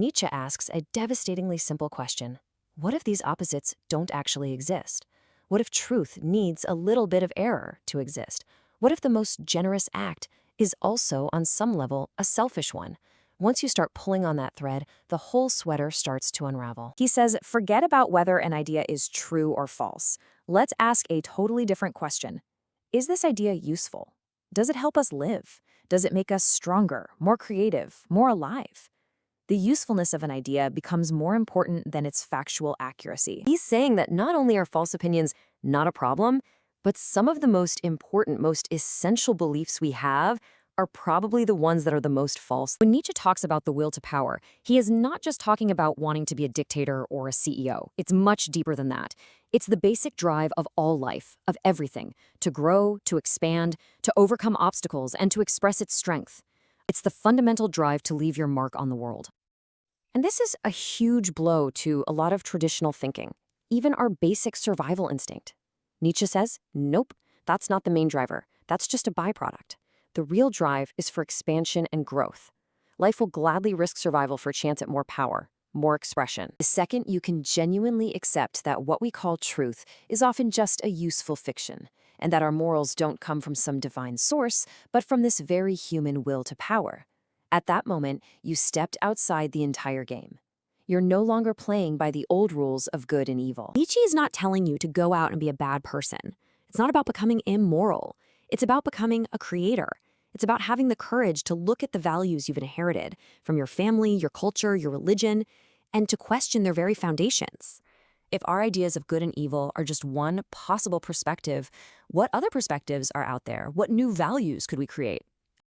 Nietzsche asks a devastatingly simple question. What if these opposites don't actually exist? What if truth needs a little bit of error to exist? What if the most generous act is also, on some level, a selfish one? Once you start pulling on that thread, the whole sweater starts to unravel. He says, forget about whether an idea is true or false. Let's ask a totally different question. Is this idea useful? Does it help us live? Does it make us stronger, more creative, more alive? The usefulness of an idea becomes more important than its factual accuracy. He's saying that not only are false opinions not a problem, but some of the most important, most essential beliefs we have are probably the ones that are the most false. When Nietzsche talks about the will to power, he is not just talking about wanting to be a dictator or a CEO. It's much deeper than that. It's the basic drive of all life, of everything, to grow, to expand, to overcome obstacles, and to express its strength. It's the fundamental drive to leave your mark on the world. And this is a huge blow to a lot of traditional thinking, even our basic survival instinct. Nietzsche says, nope, that's not the main driver. That's just a byproduct. The real drive is for expansion and growth. Life will gladly risk survival for a chance at more power, more expression. The second you can genuinely accept that what we call truth is often just a useful fiction, and that our morals don't come from some divine source, but from this very human will to power. At that moment, you stepped outside the entire game. You're no longer playing by the old rules of good and evil. Nietzsche is not telling you to go out and be a bad person. It's not about becoming immoral. It's about becoming a creator. It's about having the courage to look at the values you've inherited from your family, your culture, your religion, and to question their very foundations. If our ideas of good and evil are just one possible perspective, what other perspectives are out there? What new values could we create?